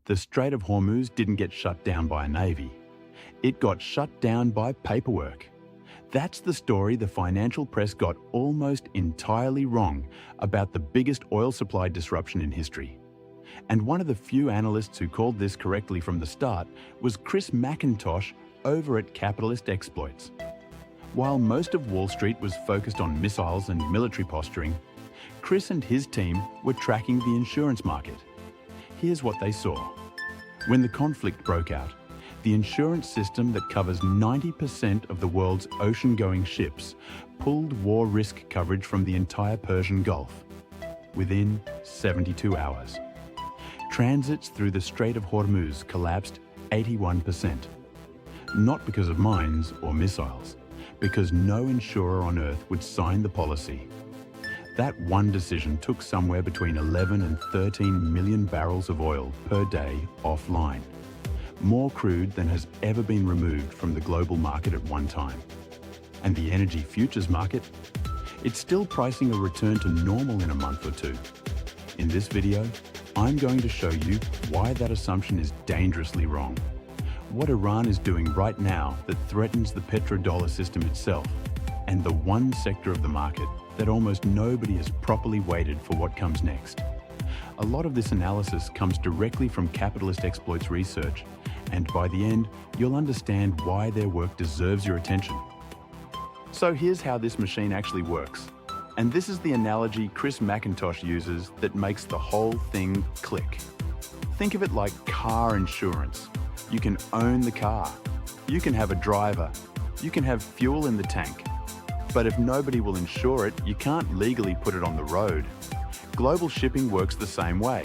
The Strait of Hormuz didn't get shut down by a navy. It got shut down by paperwork. That's the story the financial press got almost entirely wrong about the biggest oil supply disruption in history. And one of the few analysts who called this correctly from the start was Chris McIntosh over at Capitalist Exploits. While most of Wall Street was focused on missiles and military posturing, Chris and his team were tracking the insurance market. Here's what they saw. When the conflict broke out, the insurance system that covers 90% of the world's ocean-going ships pulled war risk coverage from the entire Persian Gulf within 72 hours. Transits through the Strait of Hormuz collapsed 81%. Not because of mines or missiles, because no insurer on Earth would sign the policy. That one decision took somewhere between 11 and 13 million barrels of oil per day offline. More crude than has ever been removed from the global market at one time. And the energy futures market? It's still pricing a return to normal in a month or two. In this video, I'm going to show you why that assumption is dangerously wrong. What Iran is doing right now that threatens the petrodollar system itself, and the one sector of the market that almost nobody has properly weighted for what comes next. A lot of this analysis comes directly from Capitalist Exploits research, and by the end, you'll understand why their work deserves your attention. So here's how this machine actually works. And this is the analogy Chris McIntosh uses that makes the whole thing click. Think of it like car insurance. You can own the car. You can have a driver. You can have fuel in the tank. But if nobody will insure it, you can't legally put it on the road. Global shipping works the same way.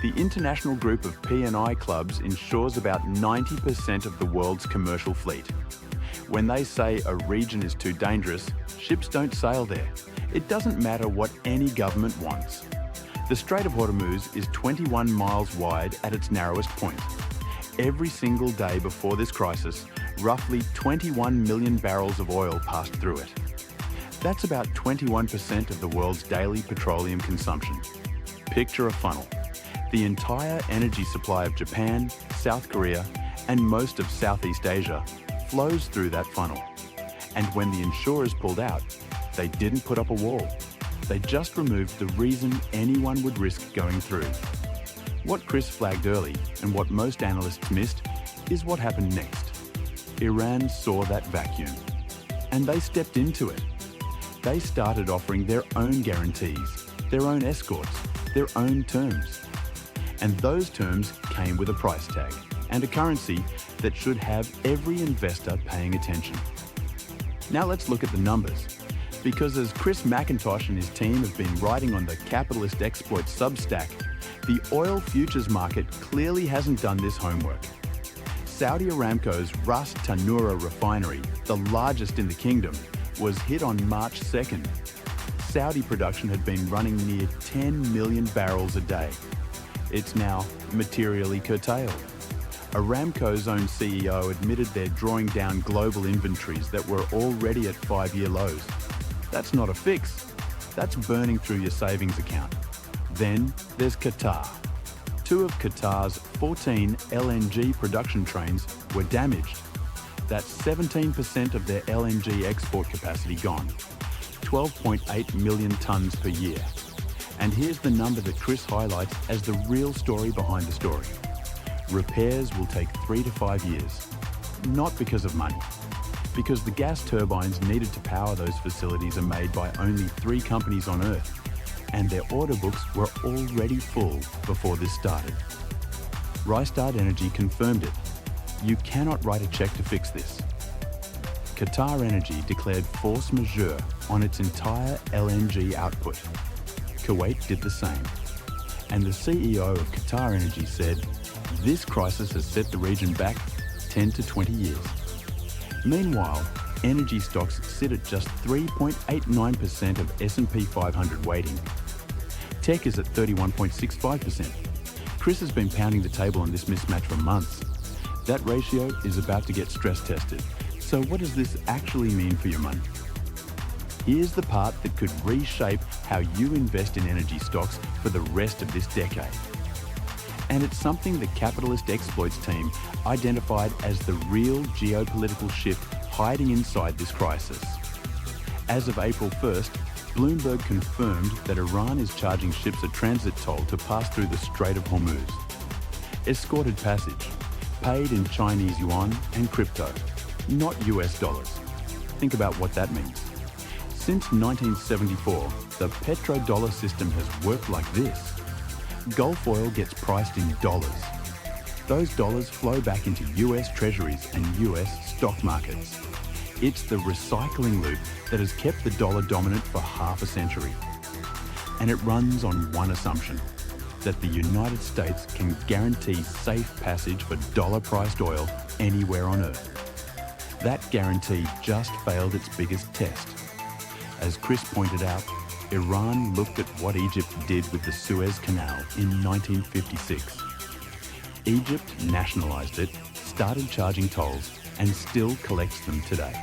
The international group of P&I clubs insures about 90% of the world's commercial fleet. When they say a region is too dangerous, ships don't sail there. It doesn't matter what any government wants. The Strait of Hormuz is 21 miles wide at its narrowest point. Every single day before this crisis, roughly 21 million barrels of oil passed through it. That's about 21% of the world's daily petroleum consumption. Picture a funnel. The entire energy supply of Japan, South Korea, and most of Southeast Asia flows through that funnel. And when the insurers pulled out, they didn't put up a wall. They just removed the reason anyone would risk going through. What Chris flagged early, and what most analysts missed, is what happened next. Iran saw that vacuum, and they stepped into it. They started offering their own guarantees, their own escorts, their own terms. And those terms came with a price tag and a currency that should have every investor paying attention. Now let's look at the numbers. Because as Chris McIntosh and his team have been writing on the Capitalist Exploits Substack, the oil futures market clearly hasn't done this homework. Saudi Aramco's Ras Tanura refinery, the largest in the kingdom, was hit on March 2nd. Saudi production had been running near 10 million barrels a day. It's now materially curtailed. Aramco's own CEO admitted they're drawing down global inventories that were already at 5-year lows. That's not a fix. That's burning through your savings account. Then there's Qatar. 2 of Qatar's 14 LNG production trains were damaged. That's 17% of their LNG export capacity gone. 12.8 million tons per year. And here's the number that Chris highlights as the real story behind the story. Repairs will take 3 to 5 years. Not because of money. Because the gas turbines needed to power those facilities are made by only 3 companies on Earth. And their order books were already full before this started. Rystad Energy confirmed it. You cannot write a check to fix this. Qatar Energy declared force majeure on its entire LNG output. Kuwait did the same. And the CEO of Qatar Energy said, this crisis has set the region back 10 to 20 years. Meanwhile, energy stocks sit at just 3.89% of S&P 500 weighting. Tech is at 31.65%. Chris has been pounding the table on this mismatch for months. That ratio is about to get stress tested. So what does this actually mean for your money? Here's the part that could reshape how you invest in energy stocks for the rest of this decade. And it's something the capitalist exploits team identified as the real geopolitical shift hiding inside this crisis. As of April 1st, Bloomberg confirmed that Iran is charging ships a transit toll to pass through the Strait of Hormuz. Escorted passage, paid in Chinese yuan and crypto, not US dollars. Think about what that means. Since 1974, the petrodollar system has worked like this. Gulf oil gets priced in dollars. Those dollars flow back into US treasuries and US stock markets. It's the recycling loop that has kept the dollar dominant for half a century. And it runs on one assumption, that the United States can guarantee safe passage for dollar-priced oil anywhere on Earth. That guarantee just failed its biggest test. As Chris pointed out, Iran looked at what Egypt did with the Suez Canal in 1956. Egypt nationalized it, started charging tolls, and still collects them today.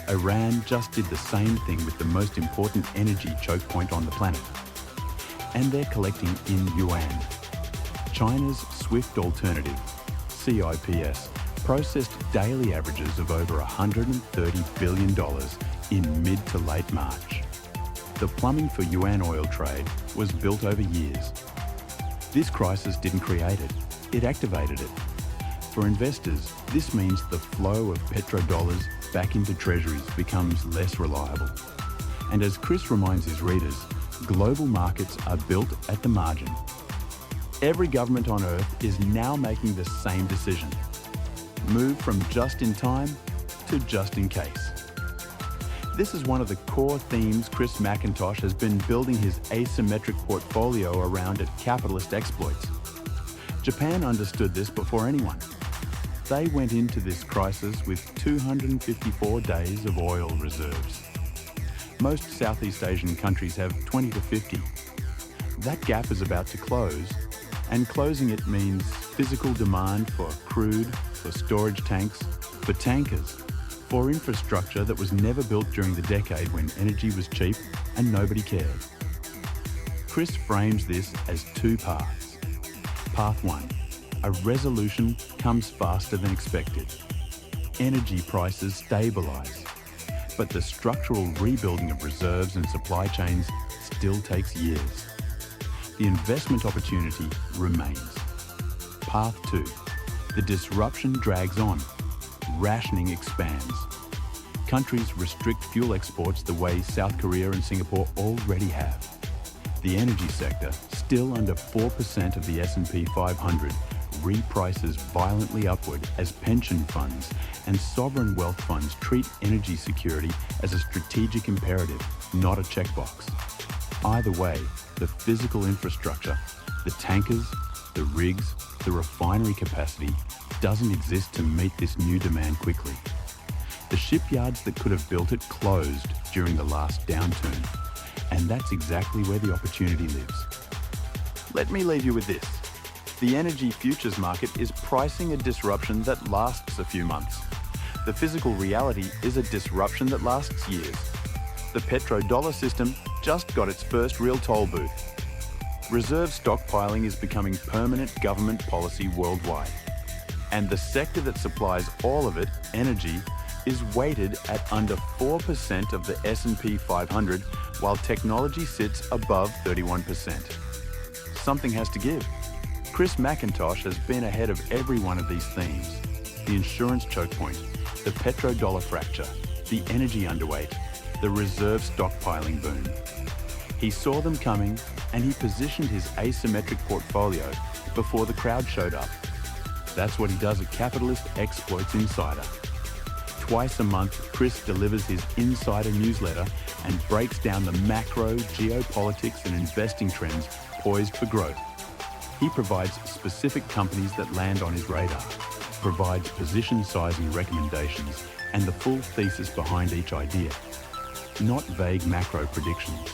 Iran just did the same thing with the most important energy choke point on the planet. And they're collecting in yuan. China's swift alternative, CIPS, processed daily averages of over $130 billion in mid to late March. The plumbing for yuan oil trade was built over years. This crisis didn't create it, it activated it. For investors, this means the flow of petrodollars back into treasuries becomes less reliable. And as Chris reminds his readers, global markets are built at the margin. Every government on Earth is now making the same decision. Move from just in time to just in case. This is one of the core themes Chris McIntosh has been building his asymmetric portfolio around at Capitalist Exploits. Japan understood this before anyone. They went into this crisis with 254 days of oil reserves. Most Southeast Asian countries have 20 to 50. That gap is about to close, and closing it means physical demand for crude, for storage tanks, for tankers, for infrastructure that was never built during the decade when energy was cheap and nobody cared. Chris frames this as two paths. Path 1. A resolution comes faster than expected. Energy prices stabilise, but the structural rebuilding of reserves and supply chains still takes years. The investment opportunity remains. Path 2. The disruption drags on. Rationing expands. Countries restrict fuel exports the way South Korea and Singapore already have. The energy sector, still under 4% of the S&P 500, reprices violently upward as pension funds and sovereign wealth funds treat energy security as a strategic imperative, not a checkbox. Either way, the physical infrastructure, the tankers, the rigs, the refinery capacity doesn't exist to meet this new demand quickly. The shipyards that could have built it closed during the last downturn, and that's exactly where the opportunity lives. Let me leave you with this. The energy futures market is pricing a disruption that lasts a few months. The physical reality is a disruption that lasts years. The petrodollar system just got its first real toll booth. Reserve stockpiling is becoming permanent government policy worldwide. And the sector that supplies all of it, energy, is weighted at under 4% of the S&P 500, while technology sits above 31%. Something has to give. Chris McIntosh has been ahead of every one of these themes. The insurance choke point, the petrodollar fracture, the energy underweight, the reserve stockpiling boom. He saw them coming and he positioned his asymmetric portfolio before the crowd showed up. That's what he does at Capitalist Exploits Insider. Twice a month, Chris delivers his insider newsletter and breaks down the macro, geopolitics and investing trends poised for growth. He provides specific companies that land on his radar, provides position sizing recommendations and the full thesis behind each idea. Not vague macro predictions.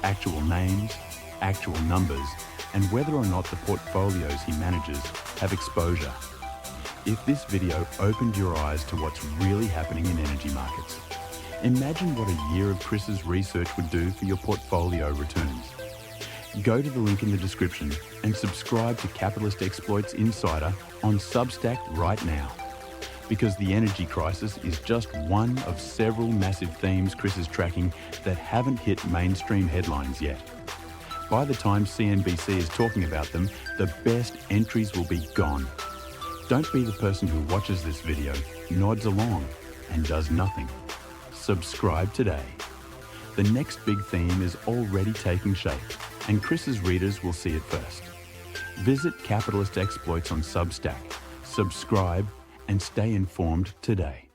Actual names, actual numbers, and whether or not the portfolios he manages have exposure. If this video opened your eyes to what's really happening in energy markets, imagine what a year of Chris's research would do for your portfolio returns. Go to the link in the description and subscribe to Capitalist Exploits Insider on Substack right now. Because the energy crisis is just one of several massive themes Chris is tracking that haven't hit mainstream headlines yet. By the time CNBC is talking about them, the best entries will be gone. Don't be the person who watches this video, nods along, and does nothing. Subscribe today. The next big theme is already taking shape, and Chris's readers will see it first. Visit Capitalist Exploits on Substack, subscribe, and stay informed today.